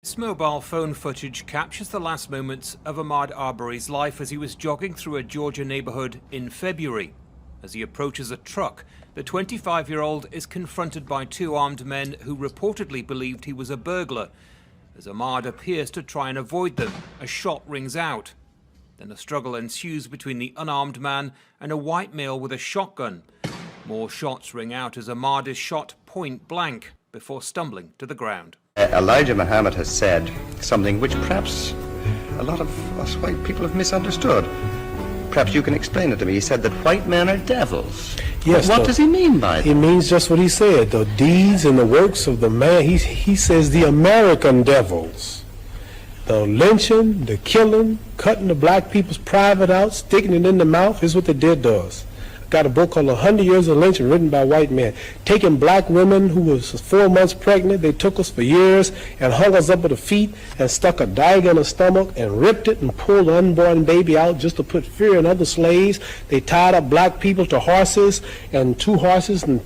This mobile phone footage captures the last moments of Ahmaud Arbery's life as he was jogging through a Georgia neighborhood in February. As he approaches a truck, the 25-year-old is confronted by two armed men who reportedly believed he was a burglar. As Ahmaud appears to try and avoid them, a shot rings out. Then a struggle ensues between the unarmed man and a white male with a shotgun. More shots ring out as Ahmaud is shot point blank before stumbling to the ground. Elijah Muhammad has said something which perhaps a lot of us white people have misunderstood. Perhaps you can explain it to me. He said that white men are devils. Yes. What does he mean by that? He means just what he said. The deeds and the works of the man. He says the American devils. The lynching, the killing, cutting the black people's private out, sticking it in the mouth is what they did to us. Got a book called 100 Years of Lynching written by white men. Taking black women who was 4 months pregnant, they took us for years and hung us up at the feet and stuck a dagger in the stomach and ripped it and pulled the unborn baby out just to put fear in other slaves. They tied up black people to horses and two horses and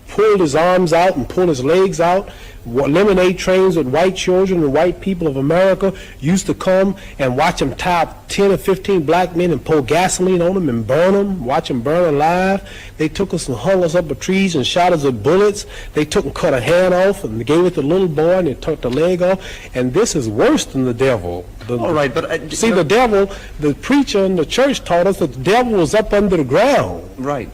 pulled his arms out and pulled his legs out. Lemonade trains with white children and white people of America used to come and watch them tie up 10 or 15 black men and pour gasoline on them and burn them, watch them burn alive. They took us and hung us up with trees and shot us with bullets. They took and cut a hand off and gave it to the little boy and they took the leg off. And this is worse than the devil. All right, but... see, the devil, the preacher in the church taught us that the devil was up under the ground. Right.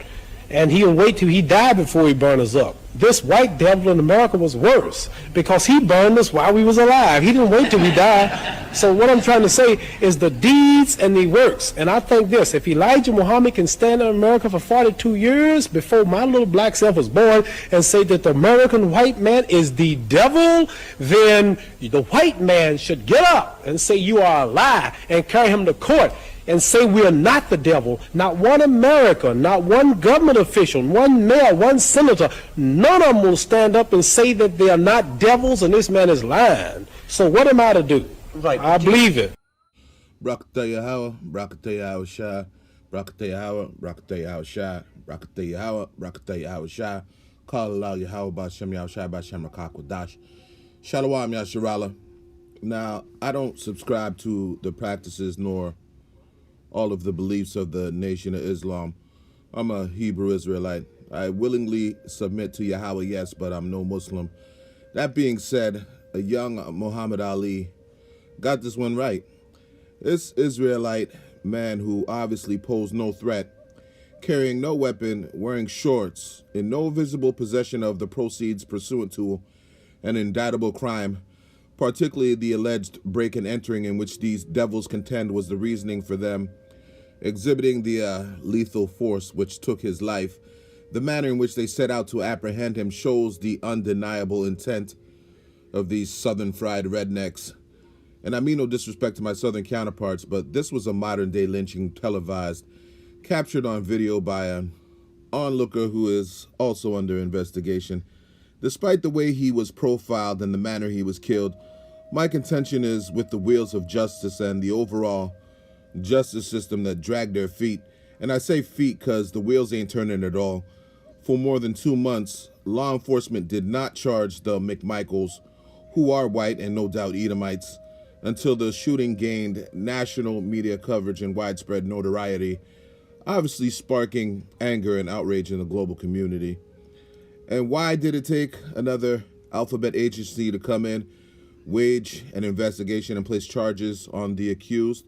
And he'll wait till he died before he burned us up. This white devil in America was worse because he burned us while we was alive. He didn't wait till we died. So what I'm trying to say is the deeds and the works. And I think this, if Elijah Muhammad can stand in America for 42 years before my little black self was born and say that the American white man is the devil, then the white man should get up and say you are a lie and carry him to court and say we are not the devil. Not one American, not one government official, one mayor, one senator, none of them will stand up and say that they are not devils and this man is lying. So what am I to do? Right. I believe it. Brakataya Hawa, Brakataya Hawa Shah, Brakataya Hawa, Brakataya Hawa Shah, Brakataya Hawa, Brakataya Hawa Shah, Call Allah Yahweh Bashem Yahweh Bashem Rakakwadash, Shalom Yasharala. Now, I don't subscribe to the practices nor all of the beliefs of the Nation of Islam. I'm a Hebrew Israelite. I willingly submit to Yahweh, yes, but I'm no Muslim. That being said, a young Muhammad Ali got this one right. This Israelite man who obviously posed no threat, carrying no weapon, wearing shorts, in no visible possession of the proceeds pursuant to an indictable crime, particularly the alleged break and entering in which these devils contend was the reasoning for them exhibiting the lethal force which took his life. The manner in which they set out to apprehend him shows the undeniable intent of these southern fried rednecks. And I mean no disrespect to my southern counterparts, but this was a modern day lynching televised, captured on video by an onlooker who is also under investigation. Despite the way he was profiled and the manner he was killed, my contention is with the wheels of justice and the overall justice system that dragged their feet. And I say feet because the wheels ain't turning at all. For more than 2 months, law enforcement did not charge the McMichaels, who are white and no doubt Edomites, until the shooting gained national media coverage and widespread notoriety, obviously sparking anger and outrage in the global community. And why did it take another alphabet agency to come in, wage an investigation and place charges on the accused?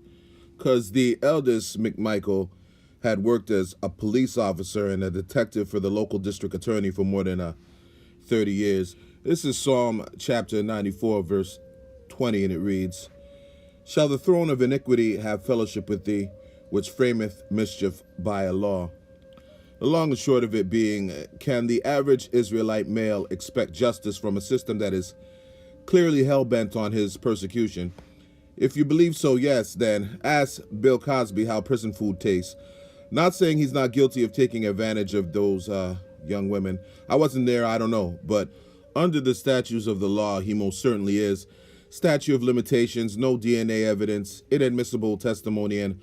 Because the eldest McMichael had worked as a police officer and a detective for the local district attorney for more than 30 years. This is Psalm chapter 94, verse 20, and it reads, Shall the throne of iniquity have fellowship with thee, which frameth mischief by a law? The long and short of it being, can the average Israelite male expect justice from a system that is clearly hell-bent on his persecution? If you believe so, yes, then ask Bill Cosby how prison food tastes. Not saying he's not guilty of taking advantage of those young women. I wasn't there, I don't know. But under the statutes of the law, he most certainly is. Statute of limitations, no DNA evidence, inadmissible testimony, and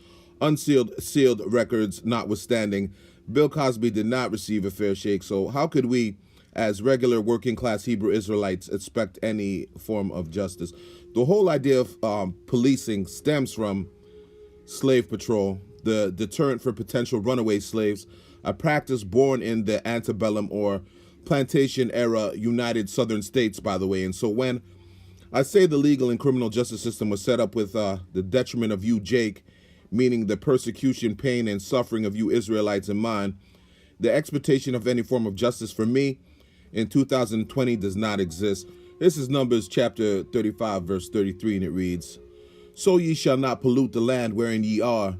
sealed records notwithstanding, Bill Cosby did not receive a fair shake. So how could we, as regular working class Hebrew Israelites expect any form of justice. The whole idea of policing stems from slave patrol, the deterrent for potential runaway slaves, a practice born in the antebellum or plantation era United Southern States, by the way. And so when I say the legal and criminal justice system was set up with the detriment of you, Jake, meaning the persecution, pain, and suffering of you Israelites in mind, the expectation of any form of justice for me in 2020 does not exist. This is Numbers chapter 35, verse 33, and it reads, "So ye shall not pollute the land wherein ye are,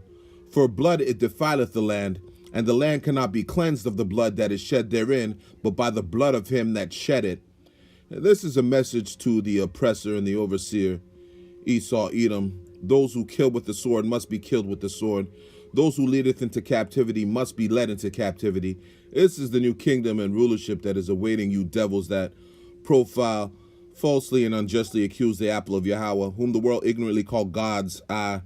for blood it defileth the land, and the land cannot be cleansed of the blood that is shed therein, but by the blood of him that shed it." This is a message to the oppressor and the overseer, Esau-Edom. Those who kill with the sword must be killed with the sword. Those who leadeth into captivity must be led into captivity. This is the new kingdom and rulership that is awaiting you devils that profile, falsely and unjustly accuse the apple of Yahweh, whom the world ignorantly call God's eye.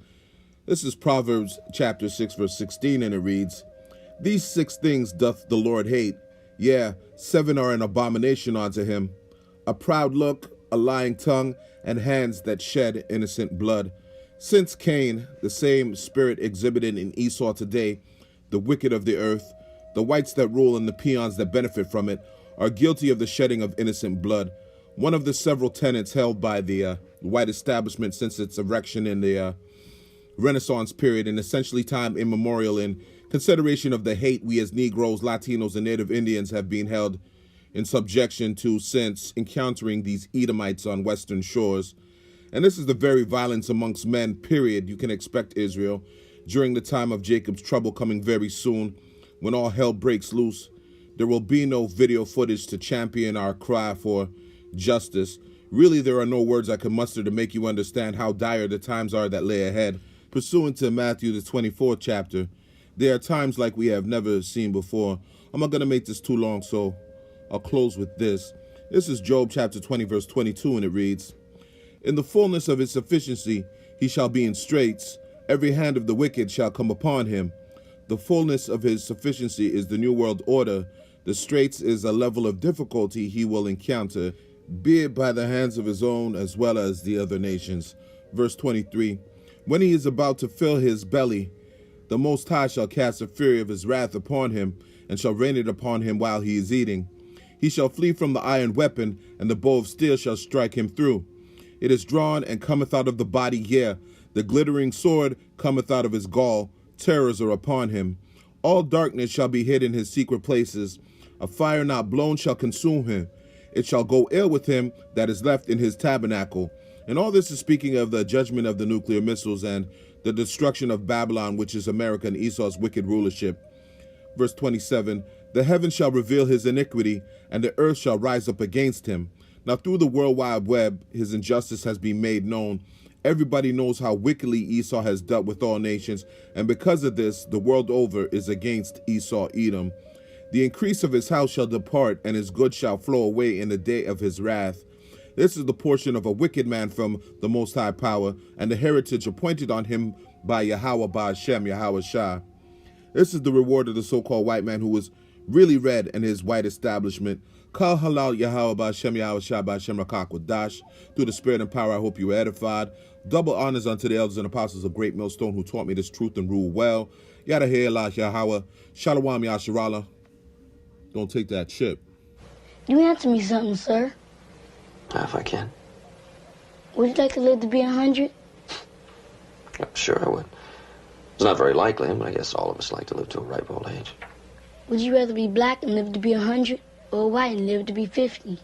This is Proverbs chapter 6, verse 16, and it reads, "These 6 things doth the Lord hate. Yea, 7 are an abomination unto him. A proud look, a lying tongue, and hands that shed innocent blood." Since Cain, the same spirit exhibited in Esau today, the wicked of the earth, the whites that rule and the peons that benefit from it, are guilty of the shedding of innocent blood. One of the several tenets held by the white establishment since its erection in the Renaissance period and essentially time immemorial in consideration of the hate we as Negroes, Latinos, and Native Indians have been held in subjection to since encountering these Edomites on western shores. And this is the very violence amongst men, period, you can expect Israel during the time of Jacob's trouble coming very soon, when all hell breaks loose. There will be no video footage to champion our cry for justice. Really, there are no words I can muster to make you understand how dire the times are that lay ahead. Pursuant to Matthew, the 24th chapter, there are times like we have never seen before. I'm not going to make this too long, so I'll close with this. This is Job chapter 20, verse 22, and it reads, "In the fullness of his sufficiency he shall be in straits. Every hand of the wicked shall come upon him." The fullness of his sufficiency is the New World Order. The straits is a level of difficulty he will encounter, be it by the hands of his own as well as the other nations. Verse 23, "When he is about to fill his belly, the Most High shall cast the fury of his wrath upon him, and shall rain it upon him while he is eating. He shall flee from the iron weapon, and the bow of steel shall strike him through. It is drawn and cometh out of the body, yea, the glittering sword cometh out of his gall. Terrors are upon him. All darkness shall be hid in his secret places. A fire not blown shall consume him. It shall go ill with him that is left in his tabernacle." And all this is speaking of the judgment of the nuclear missiles and the destruction of Babylon, which is America and Esau's wicked rulership. Verse 27, "The heavens shall reveal his iniquity, and the earth shall rise up against him." Now through the World Wide Web, his injustice has been made known. Everybody knows how wickedly Esau has dealt with all nations, and because of this, the world over is against Esau-Edom. "The increase of his house shall depart, and his goods shall flow away in the day of his wrath." This is the portion of a wicked man from the Most High power, and the heritage appointed on him by Yahweh Ba'ashem, Yahweh Shah. This is the reward of the so-called white man who was really red in his white establishment. Kal halal Yahweh Ba'ashem, Yahweh Shah Ba'ashem Rakakwadash. Through the spirit and power, I hope you were edified. Double honors unto the elders and apostles of Great Millstone who taught me this truth and rule well. Yada He'elah Yahweh. Shalom Yasharallah. Don't take that chip. You answer me something, sir. If I can. Would you like to live to be 100? Sure, I would. It's not very likely, but I guess all of us like to live to a ripe old age. Would you rather be black and live to be 100, or white and live to be 50?